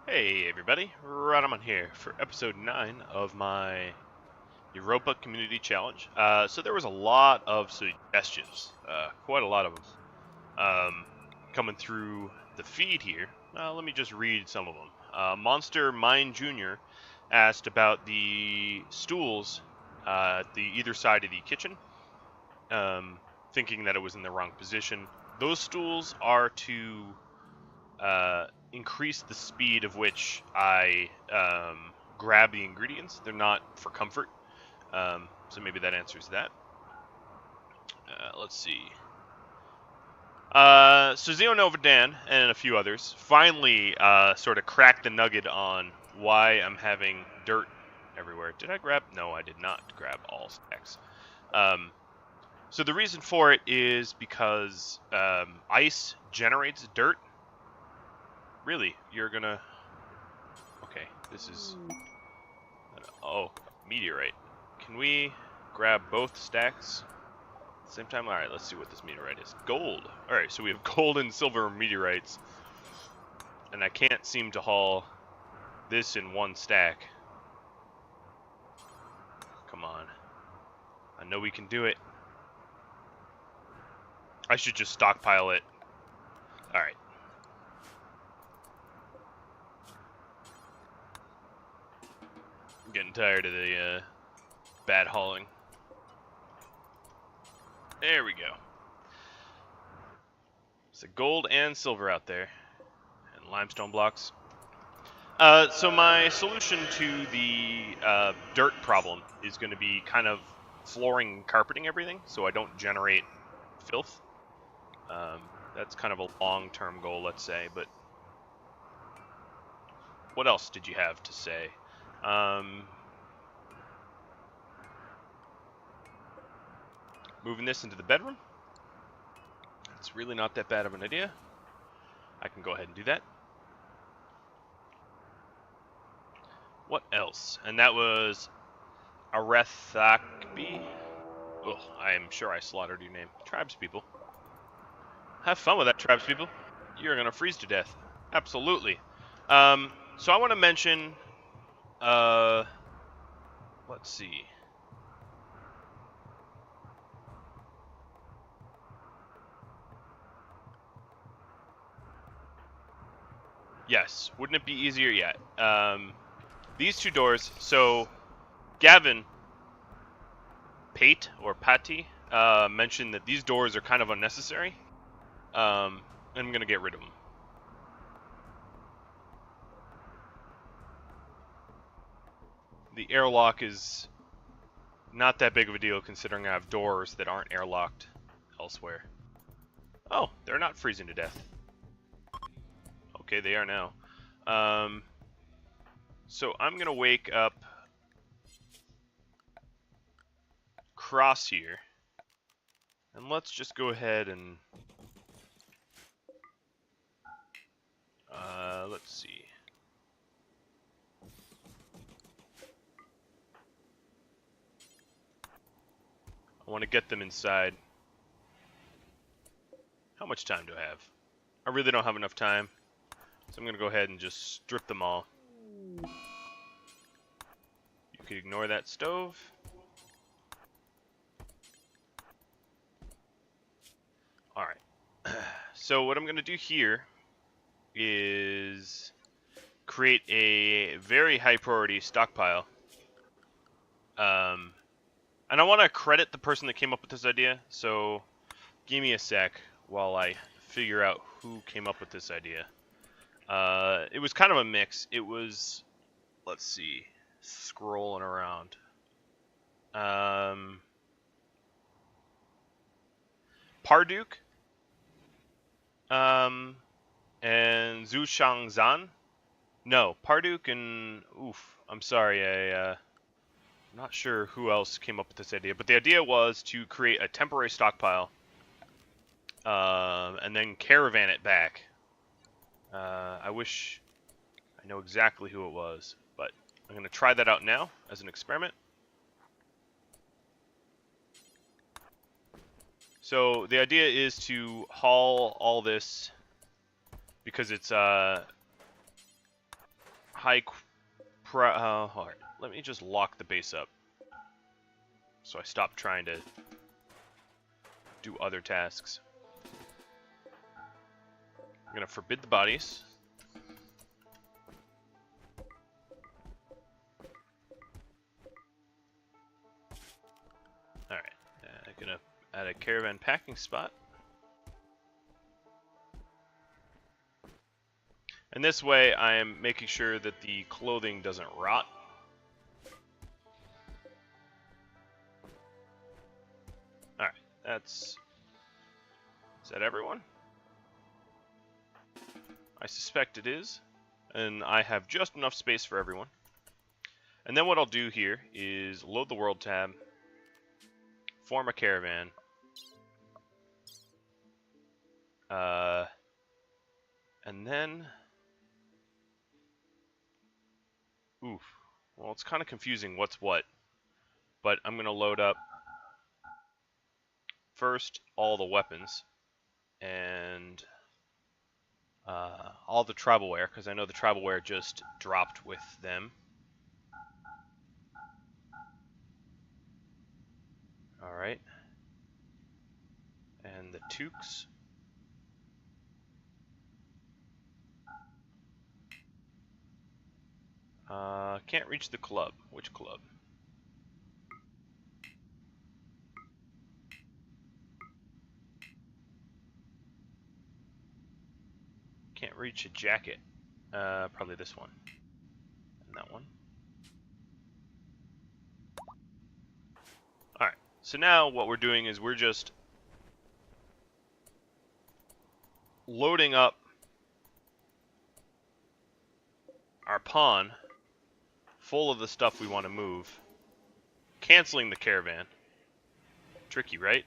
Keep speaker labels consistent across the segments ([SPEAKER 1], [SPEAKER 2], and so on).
[SPEAKER 1] Hey everybody, Rodamon here for episode 9 of my Europa Community Challenge. So there was a lot of suggestions, quite a lot of them, coming through the feed here. Let me just read some of them. Monster Mine Jr. asked about the stools at the either side of the kitchen, thinking that it was in the wrong position. Those stools are to increase the speed of which I grab the ingredients. They're not for comfort. So maybe that answers that. Let's see. So Xeonovadan and a few others finally sort of cracked the nugget on why I'm having dirt everywhere. Did I grab? No, I did not grab all stacks. So the reason for it is because ice generates dirt. Really? You're gonna... Okay, this is... Oh, meteorite. Can we grab both stacks at the same time? Alright, let's see what this meteorite is. Gold! Alright, so we have gold and silver meteorites. And I can't seem to haul this in one stack. Come on. I know we can do it. I should just stockpile it. Alright. I'm getting tired of the bad hauling. There we go. So gold and silver out there. And limestone blocks. So my solution to the dirt problem is going to be kind of flooring and carpeting everything so I don't generate filth. That's kind of a long-term goal, let's say, but what else did you have to say? Moving this into the bedroom. It's really not that bad of an idea. I can go ahead and do that. What else? And that was Arethakbi. Oh, I am sure I slaughtered your name. Tribespeople. Have fun with that, tribespeople. You're gonna freeze to death. Absolutely. So I want to mention, let's see. Yes, wouldn't it be easier yet? These two doors, so Gavin, Pate, or Patti, mentioned that these doors are kind of unnecessary. I'm going to get rid of them. The airlock is not that big of a deal considering I have doors that aren't airlocked elsewhere. Oh, they're not freezing to death. Okay, they are now. So I'm going to wake up Cross here. And let's just go ahead and... let's see. I want to get them inside. How much time do I have? I really don't have enough time. So I'm going to go ahead and just strip them all. You can ignore that stove. Alright. So what I'm going to do here is create a very high priority stockpile. And I want to credit the person that came up with this idea. So give me a sec while I figure out who came up with this idea. It was kind of a mix. It was, let's see, scrolling around. Parduk, and Zhu Shangzan. No, Parduk and I'm sorry, I'm not sure who else came up with this idea, but the idea was to create a temporary stockpile, and then caravan it back. I wish I know exactly who it was, but I'm going to try that out now as an experiment. So the idea is to haul all this because it's Alright, let me just lock the base up. So I stop trying to do other tasks. I'm gonna forbid the bodies. Alright, I'm gonna add a caravan packing spot. And this way I am making sure that the clothing doesn't rot. Alright, is that everyone? I suspect it is, and I have just enough space for everyone. And then what I'll do here is load the world tab, form a caravan, and then, oof, well, it's kind of confusing what's what, but I'm going to load up first all the weapons and all the tribalware, because I know the tribalware just dropped with them. Alright. And the toques. Can't reach the club. Which club? Can't reach a jacket. Probably this one. And that one. Alright, so now what we're doing is we're just loading up our pawn full of the stuff we want to move, canceling the caravan. Tricky, right?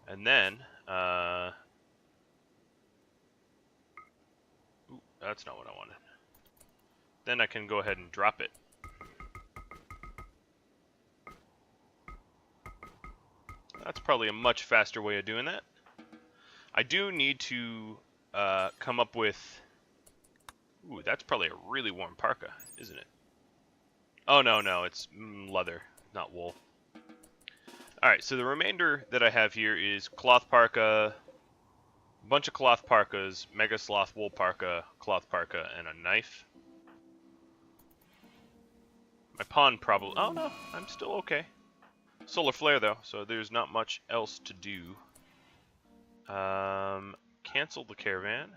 [SPEAKER 1] And then, ooh, that's not what I wanted. Then I can go ahead and drop it. That's probably a much faster way of doing that. I do need to come up with... Ooh, that's probably a really warm parka, isn't it? Oh, no, it's leather, not wool. Alright, so the remainder that I have here is cloth parka, a bunch of cloth parkas, mega sloth wool parka, cloth parka, and a knife. My pawn probably... Oh, no, I'm still okay. Solar flare, though, so there's not much else to do. Cancel the caravan.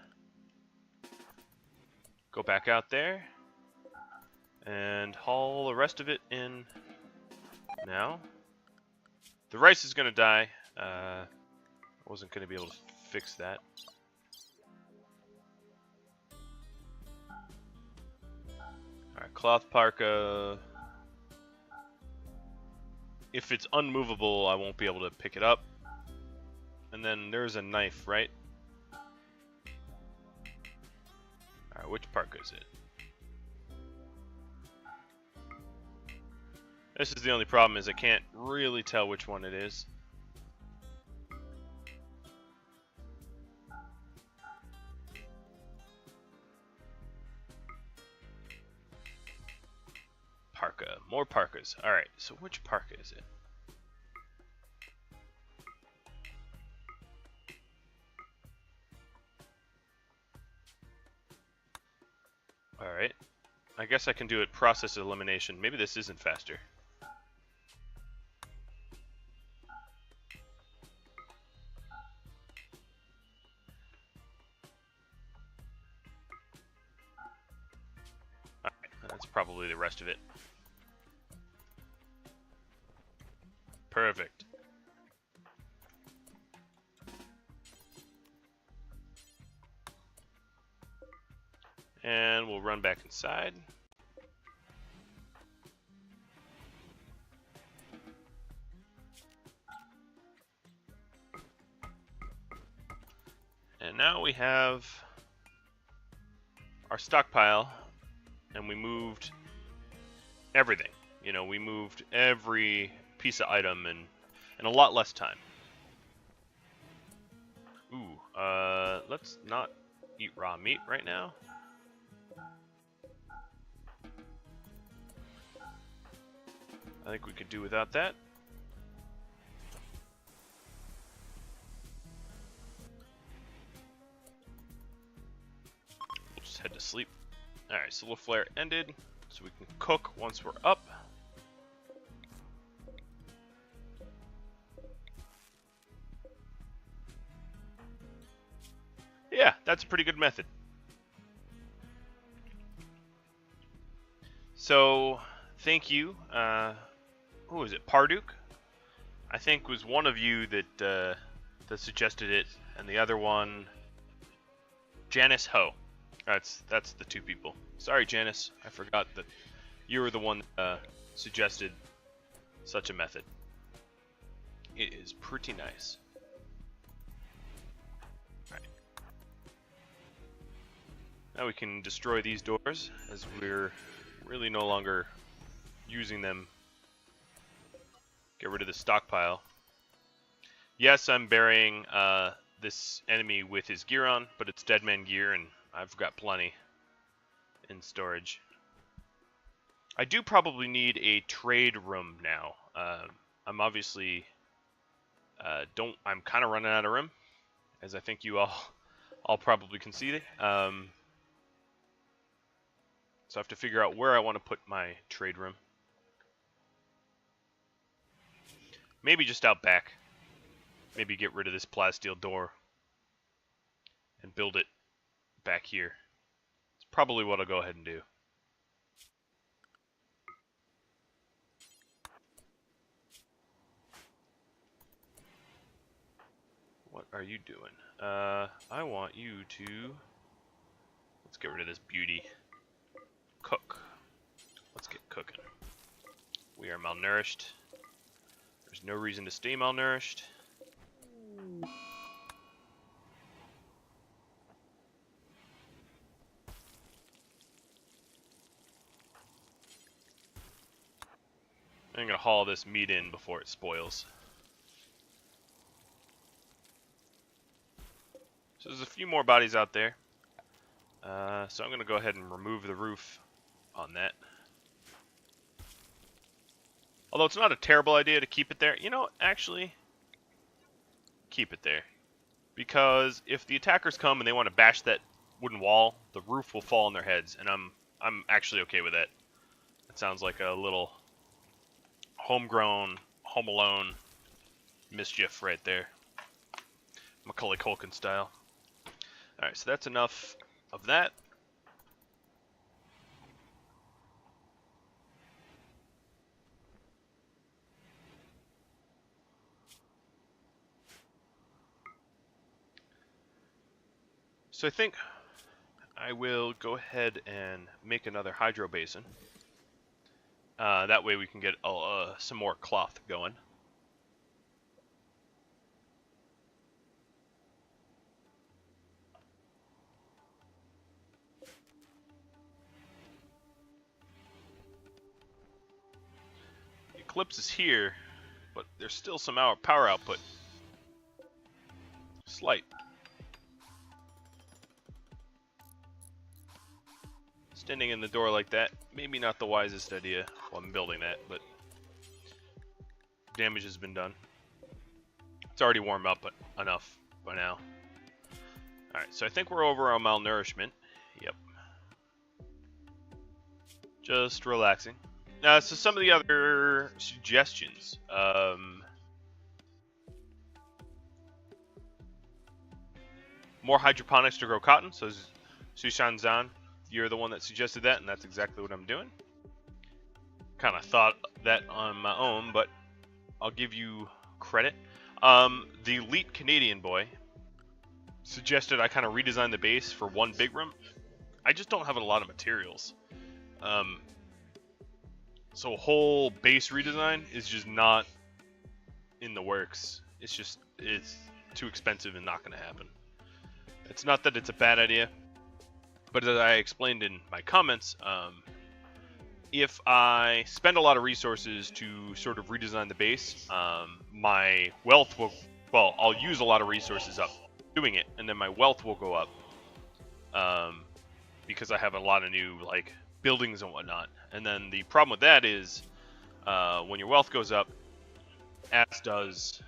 [SPEAKER 1] Go back out there. And haul the rest of it in now. The rice is going to die. I wasn't going to be able to fix that. Alright, cloth parka. If it's unmovable, I won't be able to pick it up. And then there's a knife, right? Alright, which parka is it? This is the only problem, is I can't really tell which one it is. Parka. More parkas. Alright, so which parka is it? Alright. I guess I can do it process elimination. Maybe this isn't faster. Alright, that's probably the rest of it. Perfect. And we'll run back inside. And now we have our stockpile, and we moved everything. You know, we moved every piece of item in a lot less time. Ooh, let's not eat raw meat right now. I think we could do without that. We'll just head to sleep. Alright, so the flare ended, so we can cook once we're up. Yeah, that's a pretty good method. So, thank you. Who was it? Parduk? I think was one of you that suggested it, and the other one, Janice Ho. That's the two people. Sorry, Janice, I forgot that you were the one that suggested such a method. It is pretty nice. Alright. Now we can destroy these doors, as we're really no longer using them. Get rid of the stockpile. Yes, I'm burying this enemy with his gear on, but it's deadman gear, and I've got plenty in storage. I do probably need a trade room now. I'm obviously I'm kind of running out of room, as I think you all probably conceded. So I have to figure out where I want to put my trade room. Maybe just out back. Maybe get rid of this plasteel door and build it back here. It's probably what I'll go ahead and do. What are you doing? I want you to... Let's get rid of this beauty. Cook. Let's get cooking. We are malnourished. There's no reason to stay malnourished. I'm gonna haul this meat in before it spoils. So there's a few more bodies out there. So I'm gonna go ahead and remove the roof on that. Although it's not a terrible idea to keep it there. You know, actually, keep it there. Because if the attackers come and they want to bash that wooden wall, the roof will fall on their heads, and I'm actually okay with that. It sounds like a little homegrown, Home Alone mischief right there. Macaulay Culkin style. Alright, so that's enough of that. So I think I will go ahead and make another hydro basin. That way we can get some more cloth going. The Eclipse is here, but there's still some power output. Slight. Standing in the door like that, maybe not the wisest idea while I'm building that, but damage has been done. It's already warmed up enough by now. Alright, so I think we're over on malnourishment. Yep. Just relaxing. So some of the other suggestions. More hydroponics to grow cotton, so Sushan-zan. You're the one that suggested that, and that's exactly what I'm doing. Kind of thought that on my own, but I'll give you credit. The elite Canadian boy suggested I kind of redesign the base for one big room. I just don't have a lot of materials. So a whole base redesign is just not in the works. It's too expensive and not going to happen. It's not that it's a bad idea. But as I explained in my comments, if I spend a lot of resources to sort of redesign the base, my wealth will, well, I'll use a lot of resources up doing it, and then my wealth will go up because I have a lot of new, like, buildings and whatnot. And then the problem with that is when your wealth goes up, as does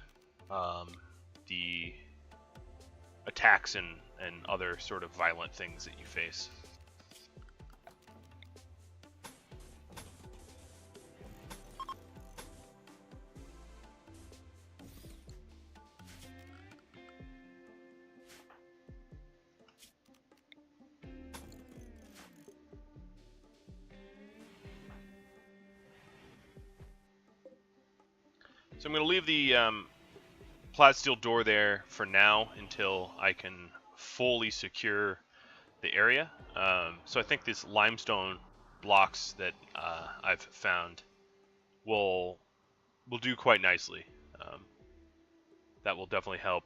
[SPEAKER 1] the attacks and other sort of violent things that you face. So I'm going to leave the plat steel door there for now until I can fully secure the area. So I think these limestone blocks that I've found will do quite nicely. That will definitely help.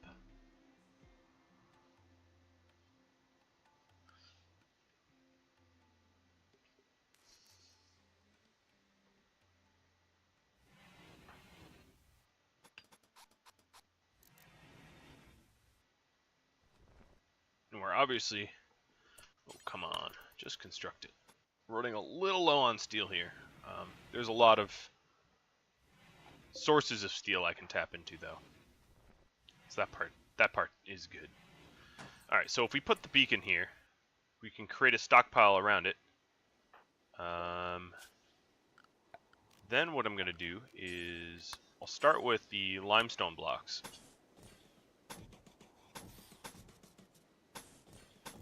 [SPEAKER 1] And we're obviously, oh come on, just construct it. Running a little low on steel here. There's a lot of sources of steel I can tap into though. So that part is good. All right, so if we put the beacon here, we can create a stockpile around it. Then what I'm going to do is I'll start with the limestone blocks.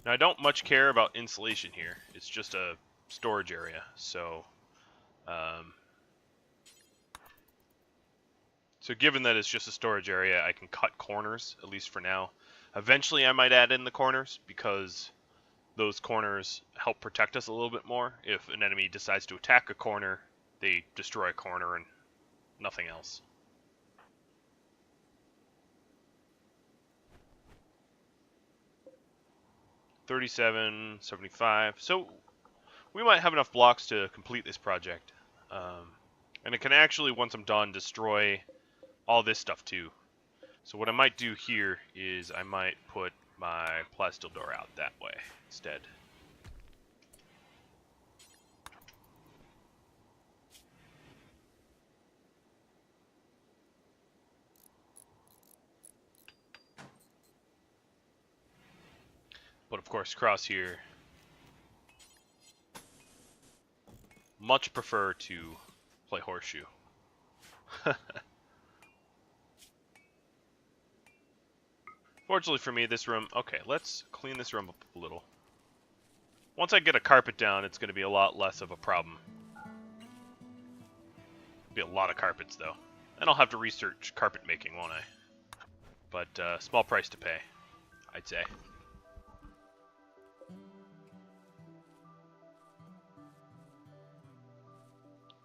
[SPEAKER 1] Now I don't much care about insulation here. It's just a storage area, so so given that it's just a storage area, I can cut corners, at least for now. Eventually I might add in the corners, because those corners help protect us a little bit more. If an enemy decides to attack a corner, they destroy a corner and nothing else. $37, $75. So we might have enough blocks to complete this project. And it can actually, once I'm done, destroy all this stuff too. So what I might do here is I might put my plastil door out that way instead. But of course, cross here. Much prefer to play horseshoe. Fortunately for me, this room... Okay, let's clean this room up a little. Once I get a carpet down, it's going to be a lot less of a problem. Be a lot of carpets, though. And I'll have to research carpet making, won't I? But small price to pay, I'd say.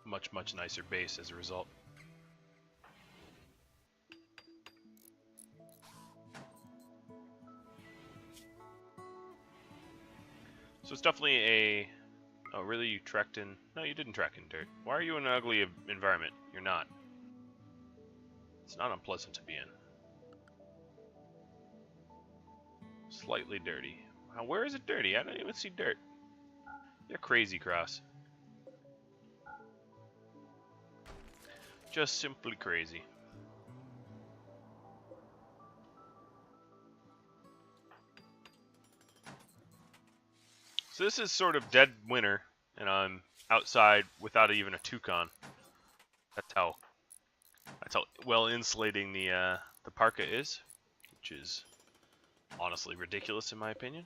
[SPEAKER 1] Much, much nicer base as a result. So it's definitely a... Oh, really? You trekked in... No, you didn't trek in dirt. Why are you in an ugly environment? You're not. It's not unpleasant to be in. Slightly dirty. Wow, where is it dirty? I don't even see dirt. You're crazy, Cross. Just simply crazy. So this is sort of dead winter, and I'm outside without even a toucan. That's how well insulating the parka is, which is honestly ridiculous in my opinion.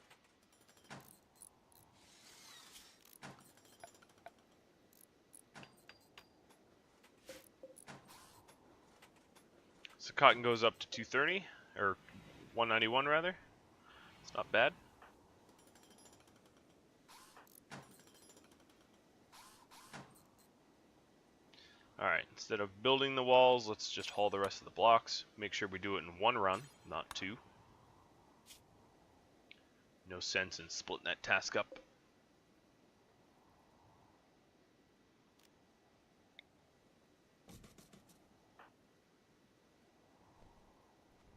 [SPEAKER 1] So cotton goes up to 230, or 191 rather. It's not bad. Alright, instead of building the walls, let's just haul the rest of the blocks. Make sure we do it in one run, not two. No sense in splitting that task up.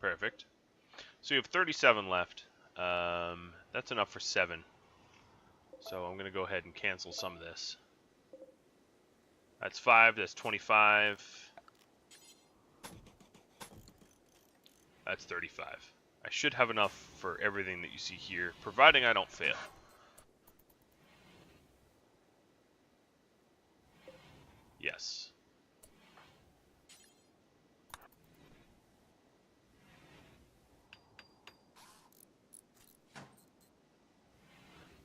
[SPEAKER 1] Perfect. So you have 37 left. That's enough for 7. So I'm going to go ahead and cancel some of this. That's 5, that's 25. That's 35. I should have enough for everything that you see here, providing I don't fail. Yes.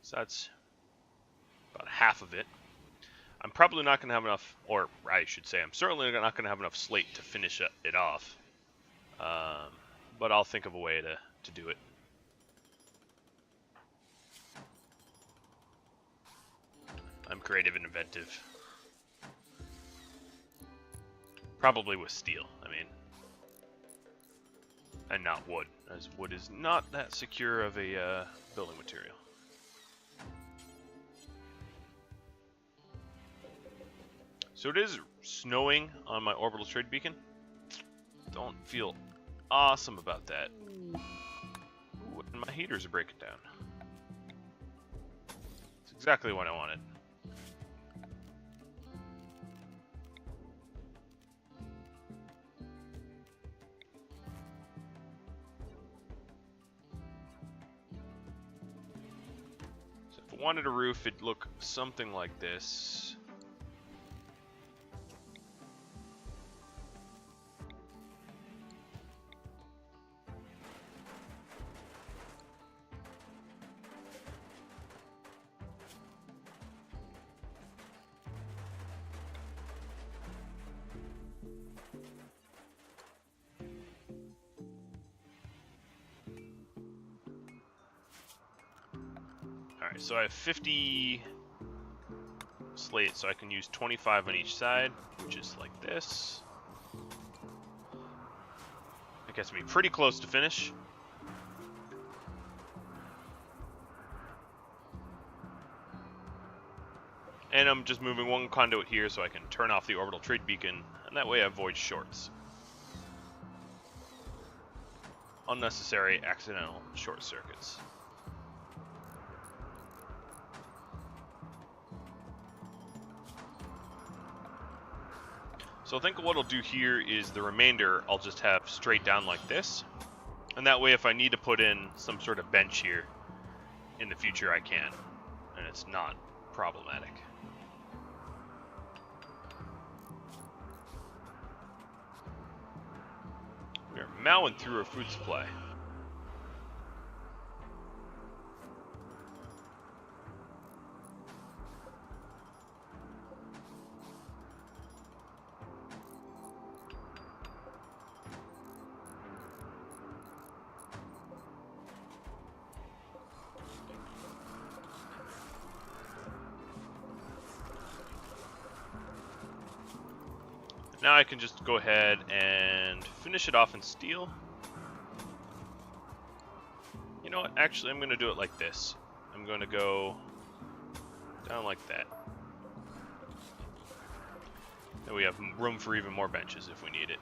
[SPEAKER 1] So that's about half of it. I'm probably not going to have enough, or I should say, I'm certainly not going to have enough slate to finish it off. But I'll think of a way to do it. I'm creative and inventive. Probably with steel, I mean. And not wood, as wood is not that secure of a building material. So it is snowing on my orbital trade beacon. Don't feel awesome about that. Ooh, and my heaters are breaking down. It's exactly what I wanted. So if I wanted a roof, it'd look something like this. Alright, so I have 50 slate, so I can use 25 on each side, which is like this. That gets me pretty close to finish. And I'm just moving one conduit here so I can turn off the orbital trade beacon, and that way I avoid shorts. Unnecessary accidental short circuits. So I think what I'll do here is the remainder I'll just have straight down like this. And that way if I need to put in some sort of bench here in the future I can. And it's not problematic. We are mowing through our food supply. Now I can just go ahead and finish it off in steel. You know what? Actually, I'm going to do it like this. I'm going to go down like that. And we have room for even more benches if we need it.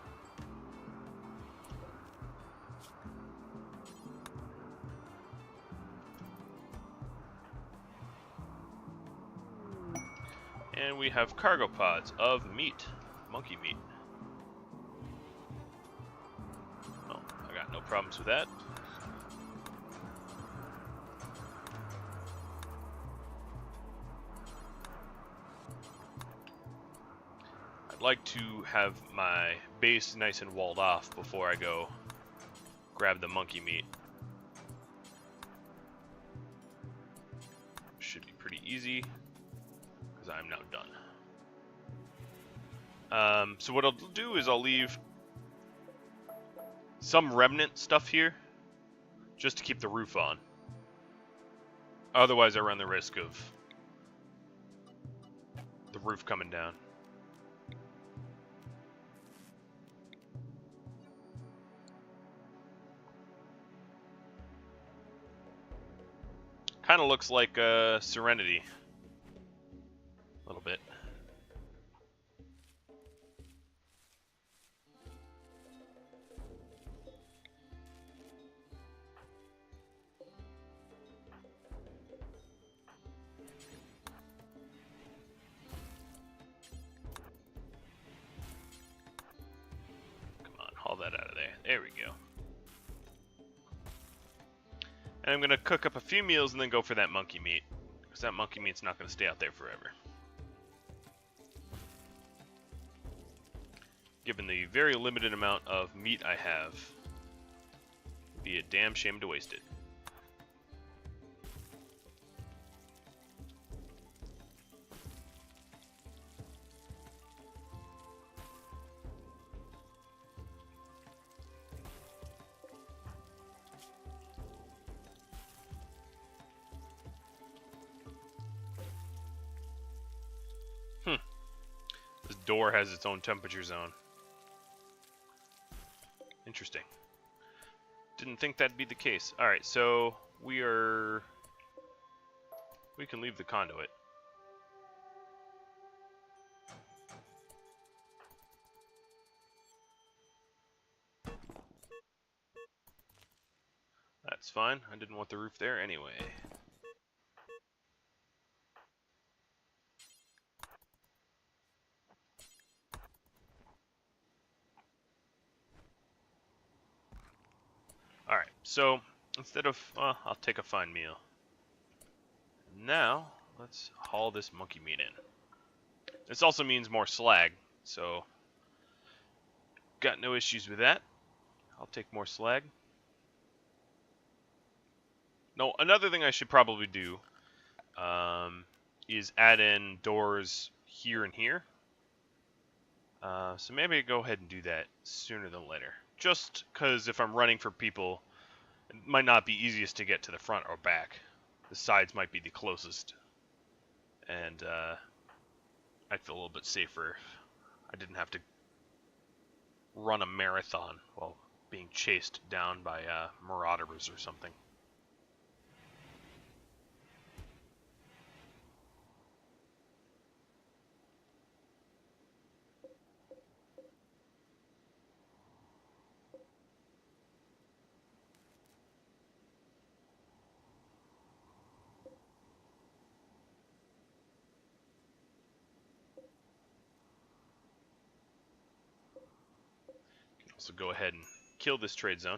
[SPEAKER 1] And we have cargo pods of meat. Monkey meat. Oh, I got no problems with that. I'd like to have my base nice and walled off before I go grab the monkey meat. Should be pretty easy because I'm now done. So what I'll do is I'll leave some remnant stuff here just to keep the roof on. Otherwise I run the risk of the roof coming down. Kind of looks like Serenity a little bit. There we go. And I'm going to cook up a few meals and then go for that monkey meat. Because that monkey meat's not going to stay out there forever. Given the very limited amount of meat I have, it'd be a damn shame to waste it. This door has its own temperature zone. Interesting. Didn't think that'd be the case. Alright, so we can leave the conduit. That's fine. I didn't want the roof there anyway. Alright, so instead of... I'll take a fine meal. Now, let's haul this monkey meat in. This also means more slag, so... Got no issues with that. I'll take more slag. No, another thing I should probably do is add in doors here and here. So maybe I go ahead and do that sooner than later. Just because if I'm running for people, it might not be easiest to get to the front or back. The sides might be the closest. And I'd feel a little bit safer if I didn't have to run a marathon while being chased down by marauders or something. So go ahead and kill this trade zone,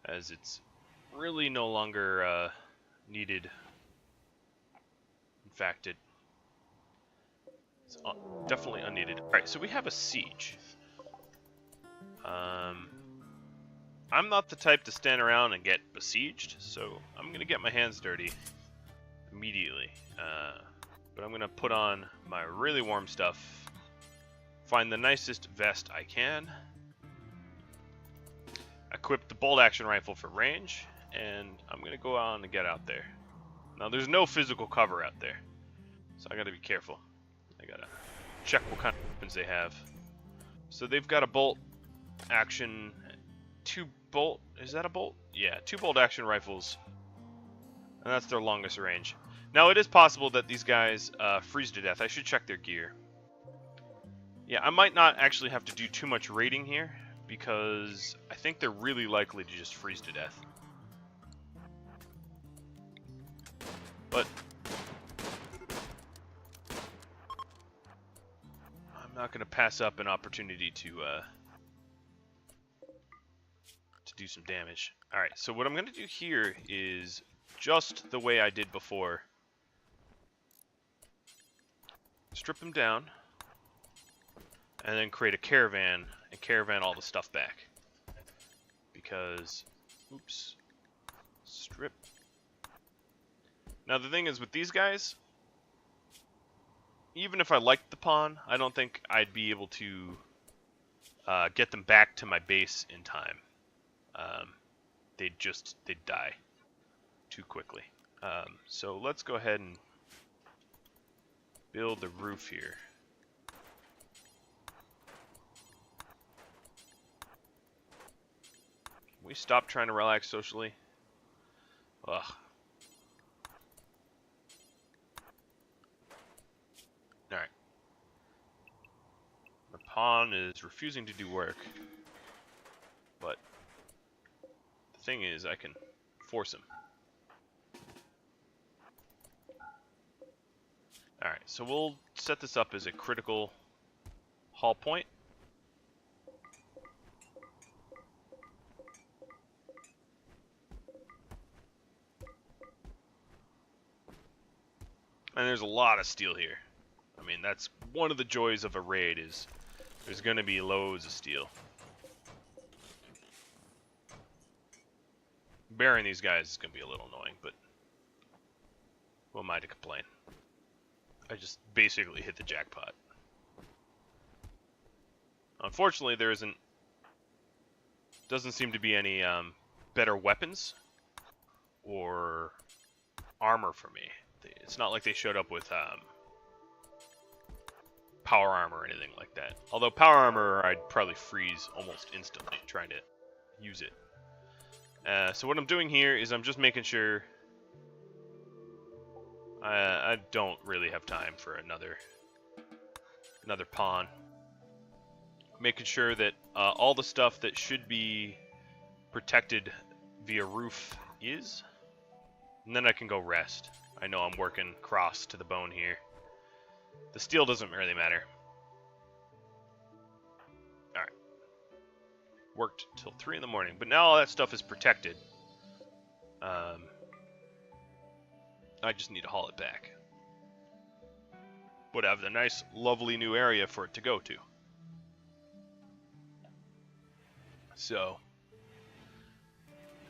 [SPEAKER 1] as it's really no longer needed. In fact, it's definitely unneeded. Alright, so we have a siege. I'm not the type to stand around and get besieged, so I'm going to get my hands dirty immediately. But I'm going to put on my really warm stuff. Find the nicest vest I can. Equip the bolt action rifle for range, and I'm gonna go on and get out there. Now there's no physical cover out there, so I gotta be careful. I gotta check what kind of weapons they have. So they've got a bolt action, is that a bolt? Yeah, 2 bolt action rifles, and that's their longest range. Now it is possible that these guys freeze to death. I should check their gear. Yeah, I might not actually have to do too much raiding here, because I think they're really likely to just freeze to death. But I'm not going to pass up an opportunity to do some damage. Alright, so what I'm going to do here is just the way I did before. Strip them down. And then create a caravan and caravan all the stuff back. Because, oops, strip. Now the thing is with these guys, even if I liked the pawn, I don't think I'd be able to get them back to my base in time. They'd die too quickly. So let's go ahead and build the roof here. We stop trying to relax socially. Ugh. Alright. The pawn is refusing to do work. But the thing is, I can force him. Alright, so we'll set this up as a critical haul point. And there's a lot of steel here. I mean, that's one of the joys of a raid is there's going to be loads of steel. Burying these guys is going to be a little annoying, but who am I to complain? I just basically hit the jackpot. Unfortunately, there doesn't seem to be any better weapons or armor for me. It's not like they showed up with power armor or anything like that. Although power armor, I'd probably freeze almost instantly trying to use it. So what I'm doing here is I'm just making sure I don't really have time for another pawn. Making sure that all the stuff that should be protected via roof is, and then I can go rest. I know I'm working cross to the bone here. The steel doesn't really matter. Alright. Worked till 3 in the morning, but now all that stuff is protected. I just need to haul it back. But I have the nice, lovely new area for it to go to. So,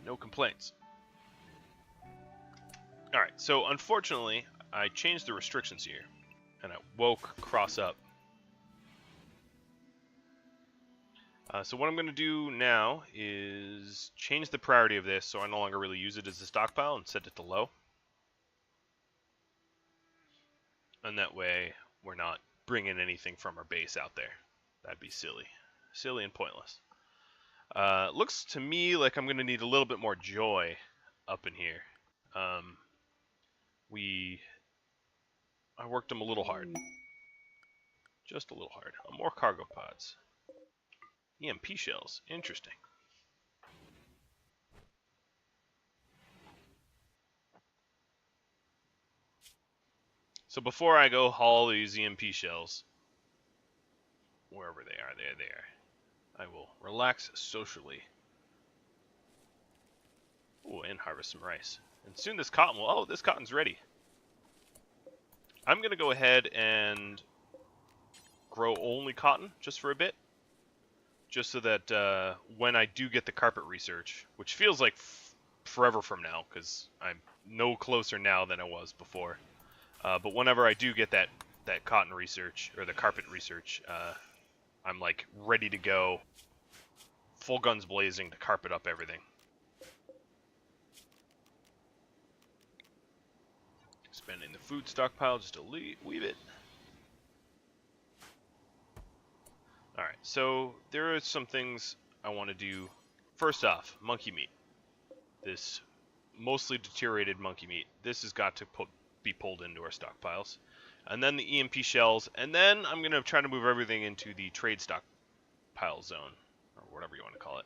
[SPEAKER 1] no complaints. Alright, so unfortunately, I changed the restrictions here, and I woke cross up. So what I'm going to do now is change the priority of this so I no longer really use it as a stockpile and set it to low. And that way, we're not bringing anything from our base out there. That'd be silly. Silly and pointless. Looks to me like I'm going to need a little bit more joy up in here. I worked them a little hard. Just a little hard. More cargo pods. EMP shells. Interesting. So before I go haul these EMP shells, wherever they are, there, I will relax socially. Ooh, and harvest some rice. And soon this cotton will... Oh, this cotton's ready. I'm going to go ahead and grow only cotton just for a bit. Just so that when I do get the carpet research, which feels like forever from now, because I'm no closer now than I was before. But whenever I do get that cotton research, or the carpet research, I'm like ready to go, full guns blazing to carpet up everything. Expanding the food stockpile just a wee bit. Alright, so there are some things I want to do. First off, monkey meat. This mostly deteriorated monkey meat. This has got to be pulled into our stockpiles. And then the EMP shells, and then I'm going to try to move everything into the trade stockpile zone, or whatever you want to call it.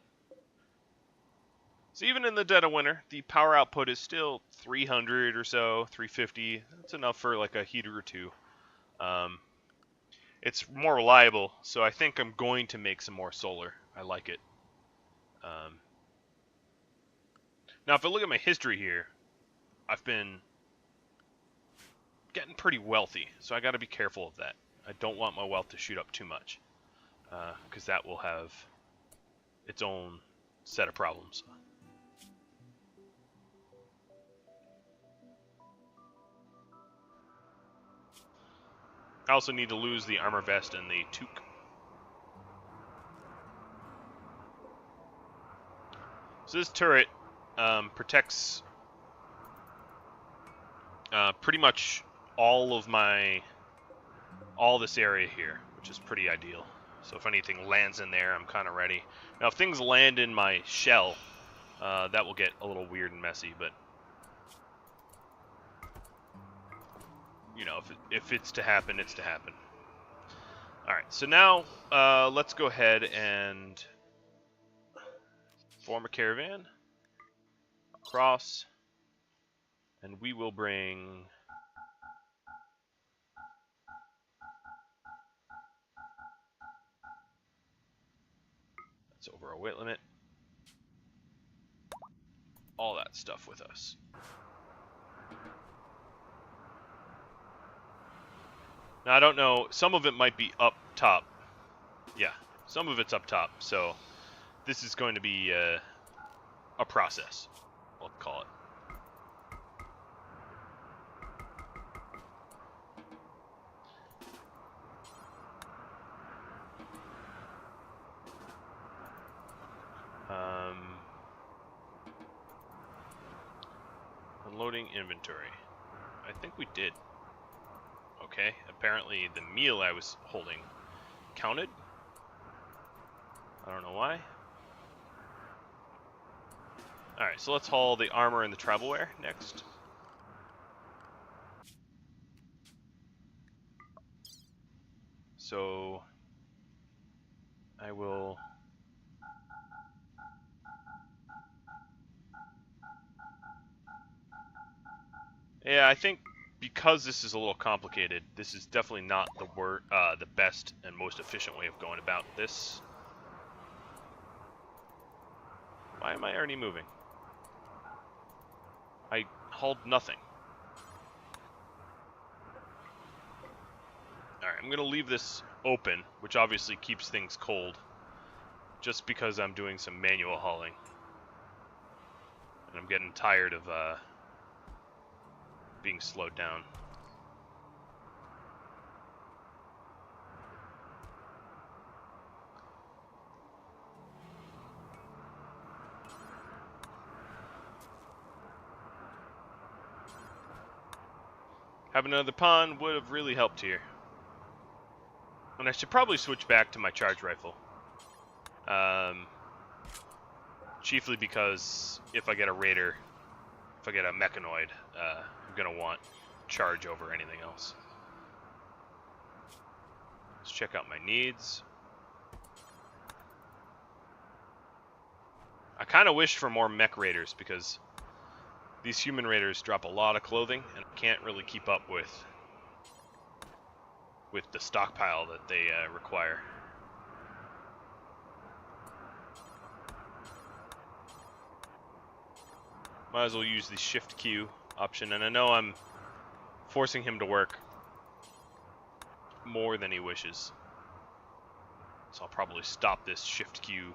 [SPEAKER 1] So even in the dead of winter, the power output is still 300 or so, 350. That's enough for like a heater or two. It's more reliable, so I think I'm going to make some more solar. I like it. Now, if I look at my history here, I've been getting pretty wealthy, so I got to be careful of that. I don't want my wealth to shoot up too much, because that will have its own set of problems. I also need to lose the armor vest and the toque. So this turret protects pretty much all this area here, which is pretty ideal. So if anything lands in there, I'm kind of ready. Now if things land in my shell, that will get a little weird and messy, but you know, if it's to happen, it's to happen. Alright, so now let's go ahead and form a caravan across, and we will bring that's over our weight limit, all that stuff with us. Now, I don't know. Some of it might be up top. Yeah, some of it's up top. So this is going to be a process, we'll call it. Unloading inventory. I think we did. Okay, apparently the meal I was holding counted. I don't know why. Alright, so let's haul the armor and the travelware next. So I will... Yeah, I think because this is a little complicated, this is definitely not the best and most efficient way of going about this. Why am I already moving? I hauled nothing. Alright, I'm going to leave this open, which obviously keeps things cold, just because I'm doing some manual hauling. And I'm getting tired of being slowed down. Having another pond would have really helped here. And I should probably switch back to my charge rifle. Chiefly because if I get a raider, if I get a mechanoid, I'm going to want charge over anything else. Let's check out my needs. I kind of wish for more mech raiders because these human raiders drop a lot of clothing and I can't really keep up with the stockpile that they require. Might as well use the shift Q option, and I know I'm forcing him to work more than he wishes. So I'll probably stop this shift Q.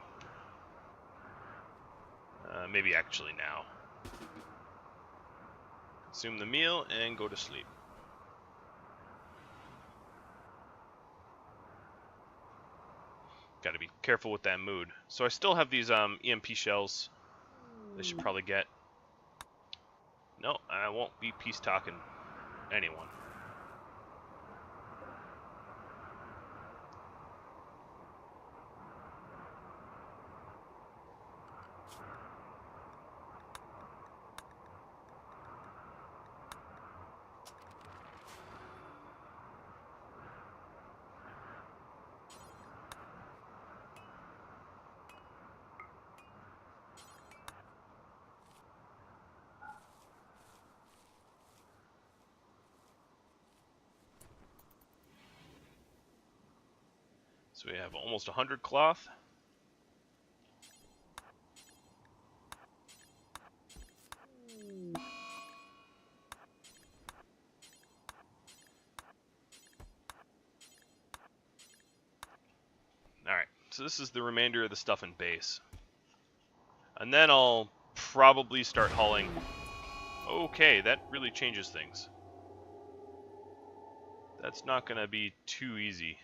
[SPEAKER 1] Maybe actually now. Consume the meal and go to sleep. Gotta be careful with that mood. So I still have these EMP shells. They should probably get... No, I won't be peace talking anyone. So we have almost 100 cloth. Alright, so this is the remainder of the stuff in base. And then I'll probably start hauling. Okay, that really changes things. That's not going to be too easy.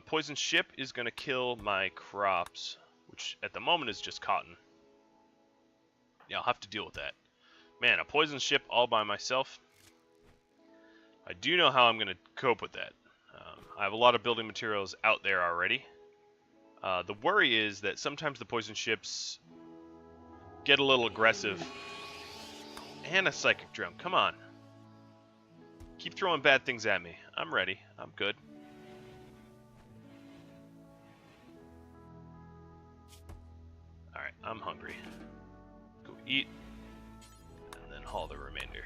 [SPEAKER 1] Poison ship is going to kill my crops, which at the moment is just cotton. Yeah, I'll have to deal with that. Man, a poison ship all by myself. I do know how I'm going to cope with that. I have a lot of building materials out there already. The worry is that sometimes the poison ships get a little aggressive. And a psychic drum, come on. Keep throwing bad things at me. I'm ready. I'm good. Alright, I'm hungry. Go eat, and then haul the remainder.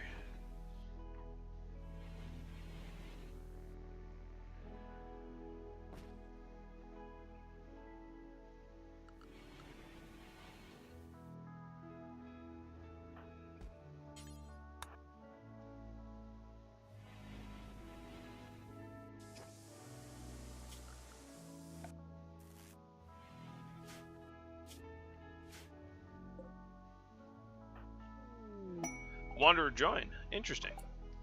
[SPEAKER 1] Wanderer join. Interesting.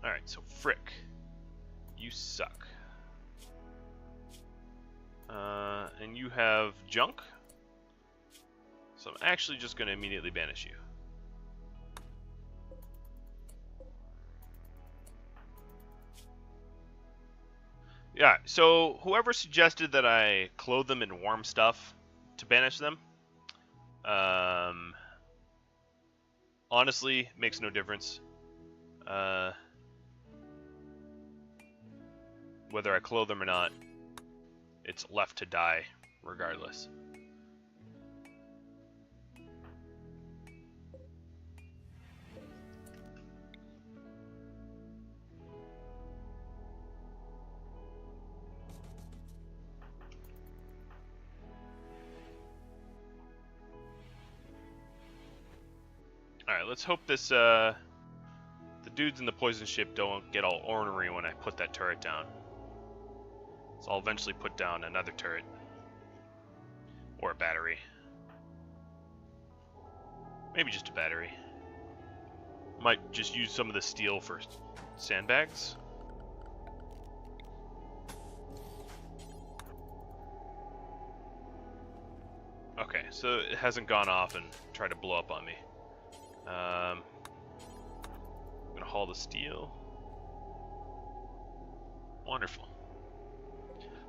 [SPEAKER 1] Alright, so Frick. You suck. And you have junk. So I'm actually just going to immediately banish you. Yeah, so whoever suggested that I clothe them in warm stuff to banish them, honestly, makes no difference. Whether I clothe them or not, it's left to die regardless. Alright, let's hope this, the dudes in the poison ship don't get all ornery when I put that turret down. So I'll eventually put down another turret. Or a battery. Maybe just a battery. Might just use some of the steel for sandbags. Okay, so it hasn't gone off and tried to blow up on me. I'm gonna haul the steel. Wonderful.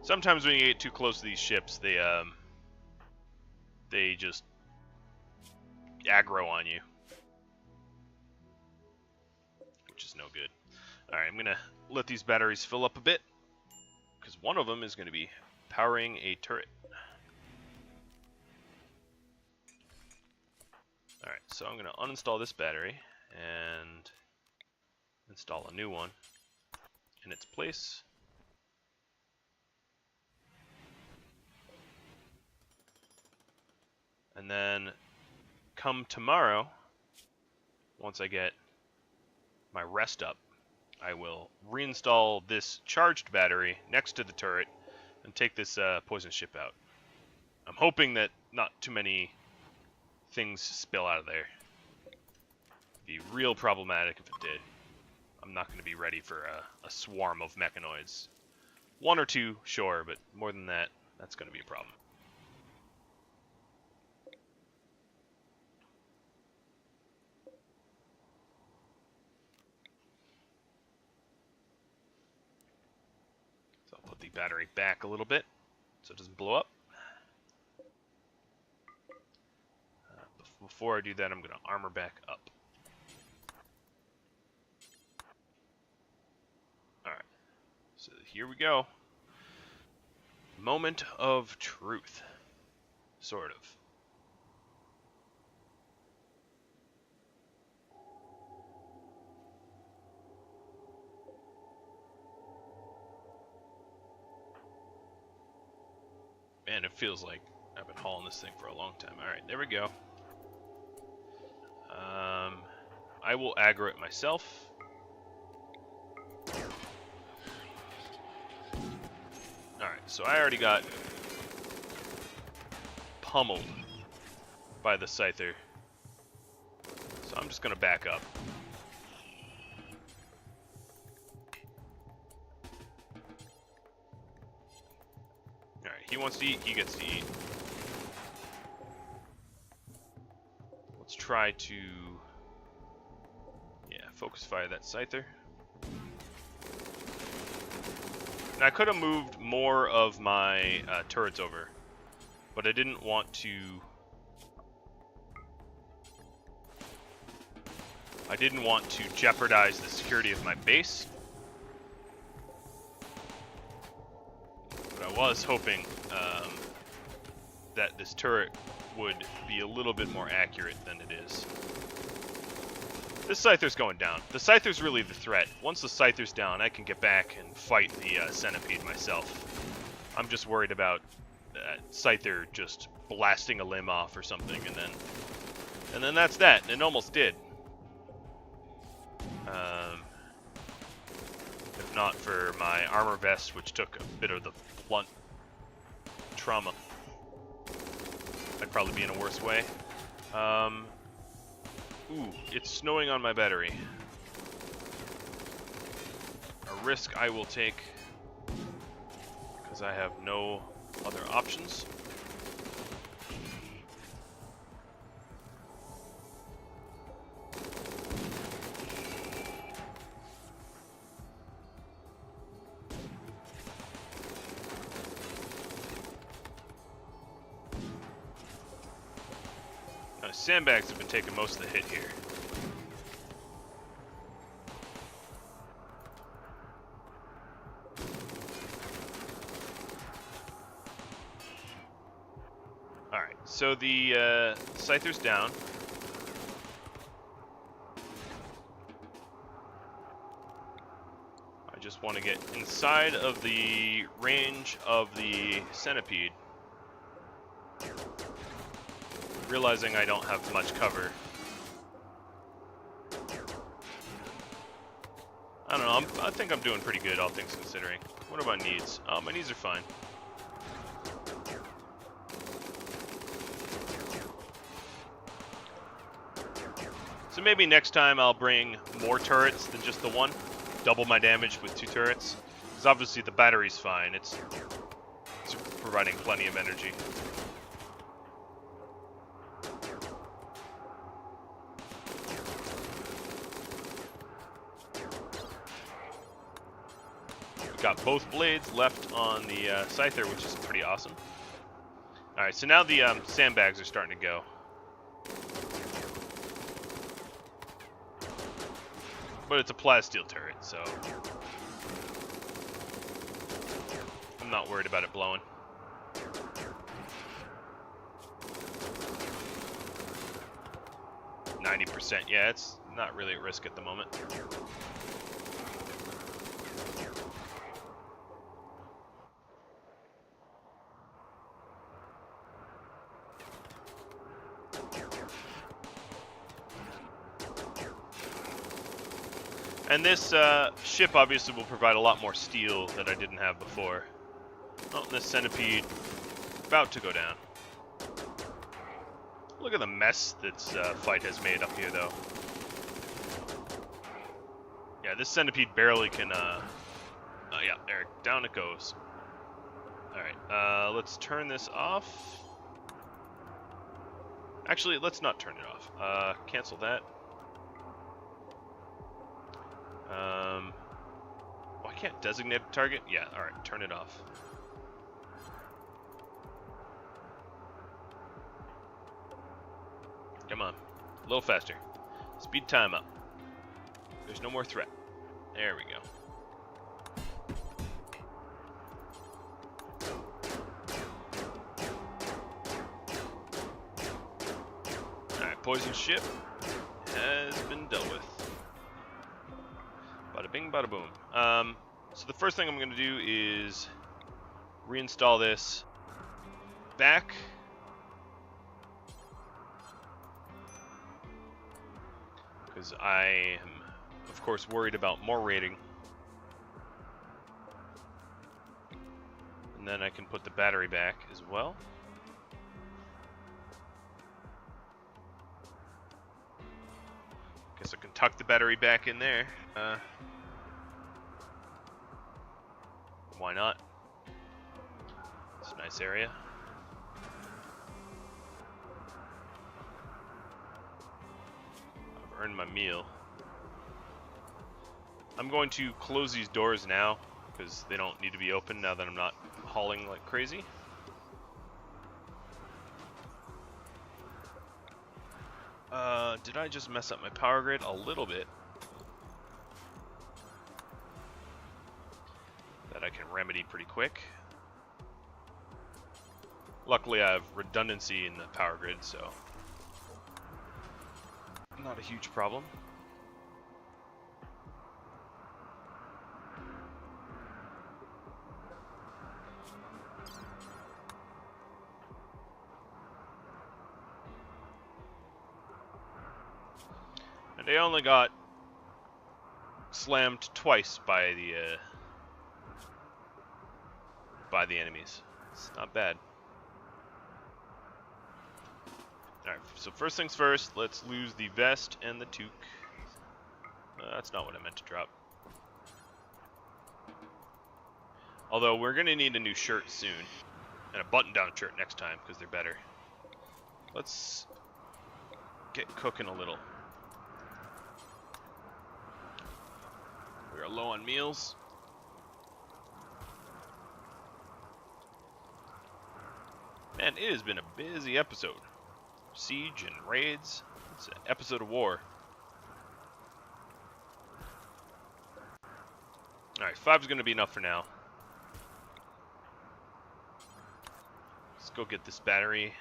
[SPEAKER 1] Sometimes when you get too close to these ships, they just aggro on you, which is no good. All right, I'm gonna let these batteries fill up a bit because one of them is going to be powering a turret. Alright, so I'm going to uninstall this battery and install a new one in its place. And then come tomorrow, once I get my rest up, I will reinstall this charged battery next to the turret and take this poison ship out. I'm hoping that not too many things spill out of there. It'd be real problematic if it did. I'm not going to be ready for a swarm of mechanoids. One or two, sure, but more than that, that's going to be a problem. So I'll put the battery back a little bit so it doesn't blow up. Before I do that, I'm going to armor back up. Alright, so here we go. Moment of truth. Sort of. Man, it feels like I've been hauling this thing for a long time. Alright, there we go. I will aggro it myself. Alright, so I already got pummeled by the Scyther. So I'm just going to back up. Alright, he wants to eat, he gets to eat. Let's try to... focus fire that Scyther. And I could have moved more of my turrets over, but I didn't want to... jeopardize the security of my base. But I was hoping that this turret would be a little bit more accurate than it is. This Scyther's going down. The Scyther's really the threat. Once the Scyther's down, I can get back and fight the Centipede myself. I'm just worried about Scyther just blasting a limb off or something, and then that's that. And it almost did. If not for my armor vest, which took a bit of the blunt trauma, I'd probably be in a worse way. Ooh, it's snowing on my battery. A risk I will take, because I have no other options. Sandbags have been taking most of the hit here. Alright, so the Scyther's down. I just want to get inside of the range of the Centipede. Realizing I don't have much cover. I don't know, I think I'm doing pretty good, all things considering. What about needs? Oh, my needs are fine. So maybe next time I'll bring more turrets than just the one. Double my damage with 2 turrets. Because obviously the battery's fine, it's providing plenty of energy. Got both blades left on the Scyther, which is pretty awesome. Alright, so now the sandbags are starting to go. But it's a plasteel turret, so I'm not worried about it blowing. %, yeah, it's not really at risk at the moment. And this ship obviously will provide a lot more steel that I didn't have before. Oh, this Centipede about to go down. Look at the mess this fight has made up here, though. Yeah, this Centipede barely can, yeah, there, down it goes. Alright, let's turn this off. Actually, let's not turn it off. Cancel that. Oh, I can't designate a target? Yeah, alright, turn it off. Come on, a little faster. Speed time up. There's no more threat. There we go. Alright, poison ship has been dealt with. Bada bing, bada boom. So the first thing I'm going to do is reinstall this back. Because I am, of course, worried about more raiding. And then I can put the battery back as well. Guess I can tuck the battery back in there. Why not? It's a nice area. I've earned my meal. I'm going to close these doors now because they don't need to be open now that I'm not hauling like crazy. Did I just mess up my power grid a little bit? That I can remedy pretty quick. Luckily I have redundancy in the power grid, so not a huge problem. And they only got slammed twice by the enemies. It's not bad. Alright, so first things first, let's lose the vest and the toque. That's not what I meant to drop. Although we're going to need a new shirt soon. And a button-down shirt next time, because they're better. Let's get cooking a little. We are low on meals. Man, it has been a busy episode. Siege and raids. It's an episode of war. Alright, 5 is going to be enough for now. Let's go get this battery.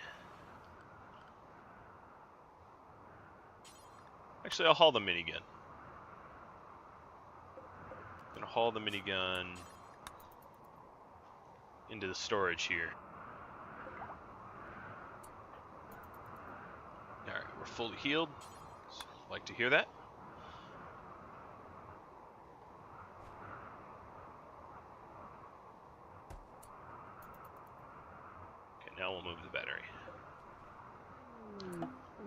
[SPEAKER 1] Actually, I'll haul the minigun. I'm going to haul the minigun into the storage here. Alright, we're fully healed. So, like to hear that. Okay, now we'll move the battery.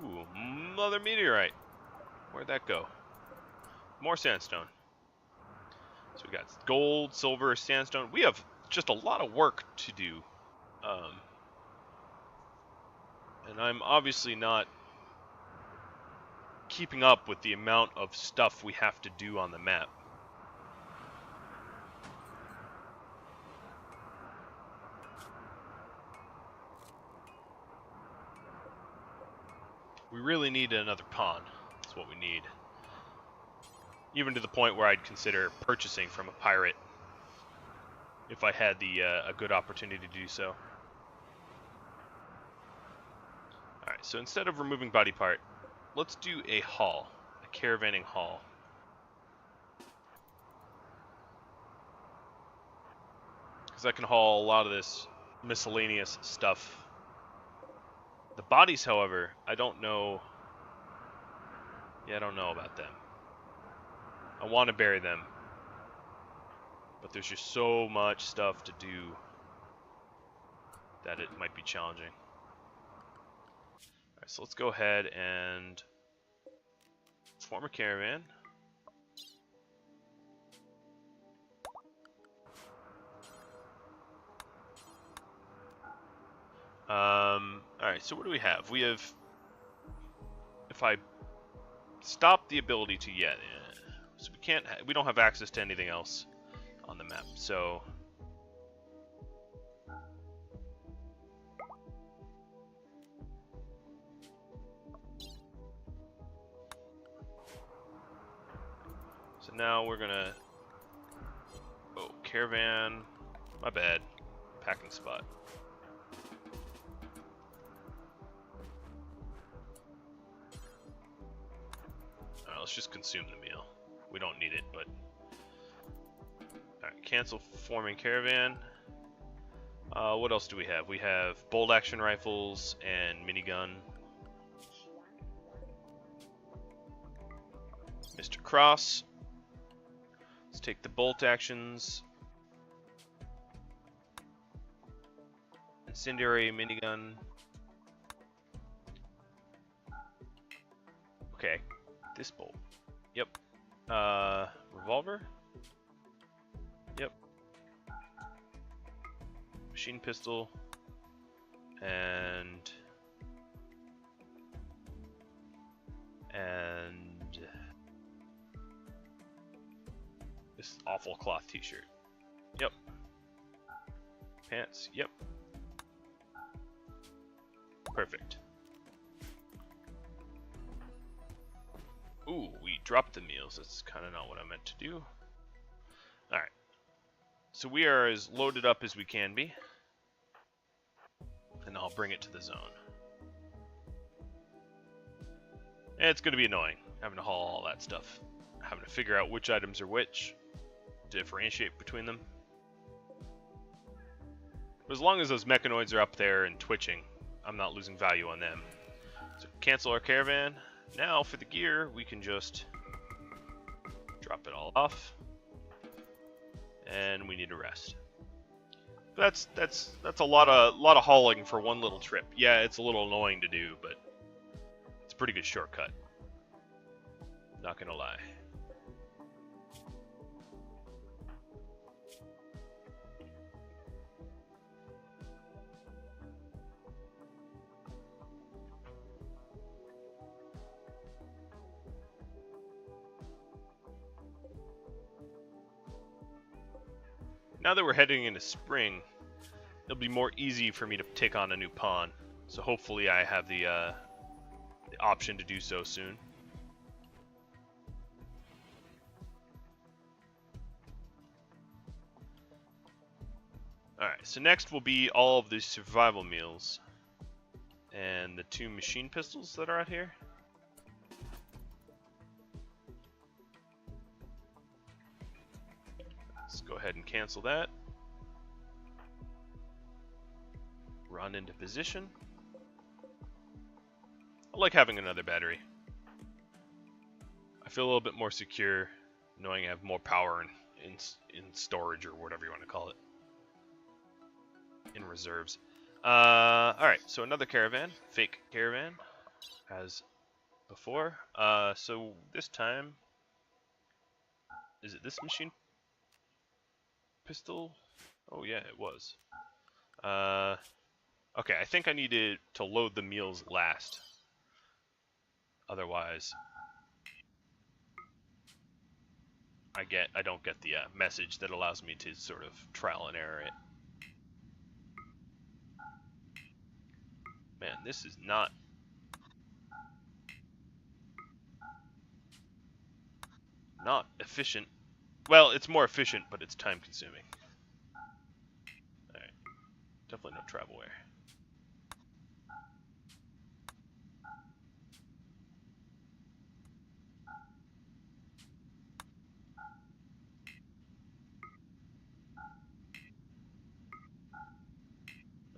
[SPEAKER 1] Ooh, another meteorite. Where'd that go? More sandstone. So we got gold, silver, sandstone. We have just a lot of work to do. And I'm obviously not keeping up with the amount of stuff we have to do on the map. We really need another pawn. That's what we need. Even to the point where I'd consider purchasing from a pirate if I had the a good opportunity to do so. Alright, so instead of removing body part, let's do a haul, a caravanning haul. Because I can haul a lot of this miscellaneous stuff. The bodies, however, I don't know. Yeah, I don't know about them. I want to bury them. But there's just so much stuff to do that it might be challenging. Alright, so let's go ahead and form a caravan. Alright, so what do we have? We have, if I stop the ability to yet, so we don't have access to anything else on the map, so now we're gonna, oh, caravan, my bad, packing spot. Alright, let's just consume the meal. We don't need it, but alright, cancel forming caravan. What else do we have? We have bolt action rifles and minigun. Mr. Cross. Let's take the bolt actions. Incendiary minigun. Okay, this bolt. Yep. Revolver. Yep. Machine pistol. And this awful cloth t-shirt. Yep. Pants. Yep. Perfect. Ooh, we dropped the meals. That's kind of not what I meant to do. Alright. So we are as loaded up as we can be. And I'll bring it to the zone. And it's going to be annoying having to haul all that stuff. Having to figure out which items are which. Differentiate between them. But as long as those mechanoids are up there and twitching, I'm not losing value on them. So cancel our caravan. Now for the gear, we can just drop it all off. And we need to rest. That's a lot of hauling for one little trip. Yeah, it's a little annoying to do, but a pretty good shortcut. Not gonna lie. Now that we're heading into spring, it'll be more easy for me to take on a new pawn. So hopefully I have the option to do so soon. Alright, so next will be all of the survival meals. And the 2 machine pistols that are out here. Let's go ahead and cancel that. Run into position. I like having another battery. I feel a little bit more secure knowing I have more power in storage, or whatever you want to call it. In reserves. Alright, so another caravan. Fake caravan. As before. So this time... Is it this machine pistol? Oh yeah, it was. Okay, I think I needed to load the meals last. Otherwise, I don't get the message that allows me to sort of trial and error it. Man, this is not efficient. Well, it's more efficient, but it's time consuming. Alright. Definitely no travelware.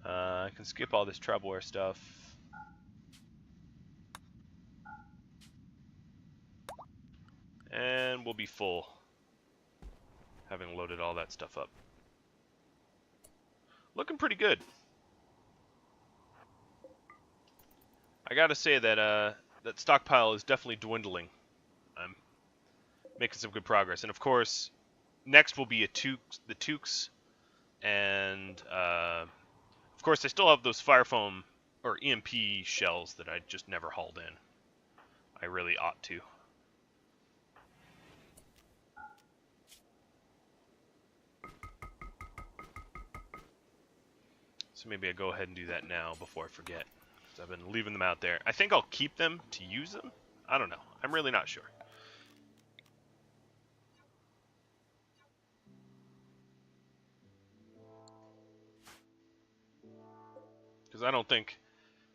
[SPEAKER 1] I can skip all this travelware stuff. And we'll be full, having loaded all that stuff up. Looking pretty good. I gotta say that that stockpile is definitely dwindling. I'm making some good progress, and of course, next will be the toques, and of course, I still have those fire foam or EMP shells that I just never hauled in. I really ought to. So maybe I go ahead and do that now before I forget. Because I've been leaving them out there. I think I'll keep them to use them. I don't know. I'm really not sure. Because I don't think,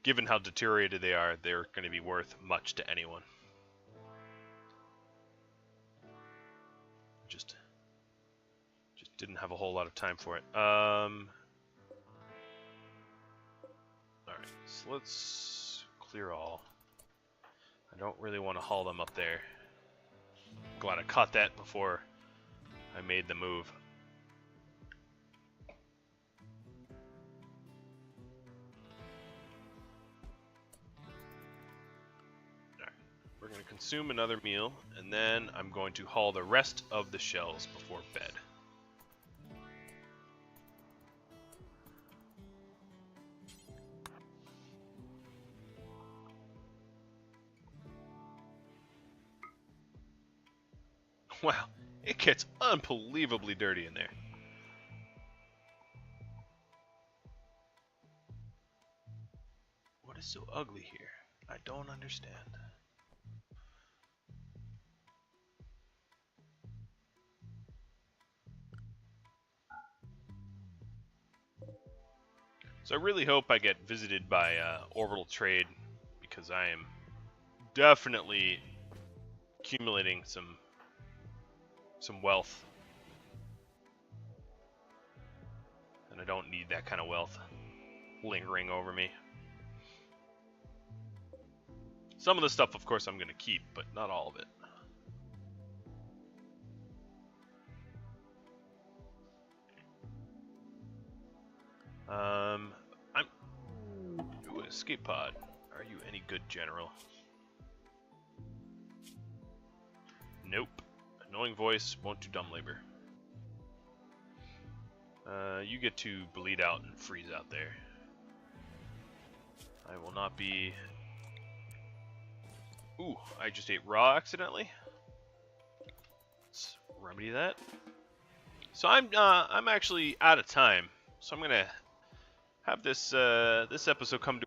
[SPEAKER 1] given how deteriorated they are, they're going to be worth much to anyone. Just didn't have a whole lot of time for it. Alright, so let's clear all. I don't really want to haul them up there. Glad I caught that before I made the move. We're going to consume another meal, and then I'm going to haul the rest of the shells before bed. Wow, it gets unbelievably dirty in there. What is so ugly here? I don't understand. So I really hope I get visited by orbital trade, because I am definitely accumulating some wealth, and I don't need that kind of wealth lingering over me. Some of the stuff, of course, I'm going to keep, but not all of it. Ooh, escape pod. Are you any good, General? Annoying voice, won't do dumb labor. You get to bleed out and freeze out there. I will not be... Ooh, I just ate raw accidentally. Let's remedy that. So I'm actually out of time. So I'm gonna have this this episode come to.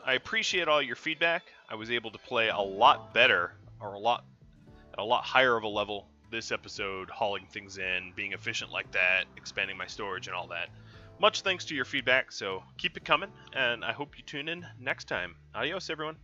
[SPEAKER 1] I appreciate all your feedback. I was able to play a lot better, or at a lot higher of a level this episode, hauling things in, being efficient like that, expanding my storage and all that. Much thanks to your feedback, so keep it coming, and I hope you tune in next time. Adios, everyone.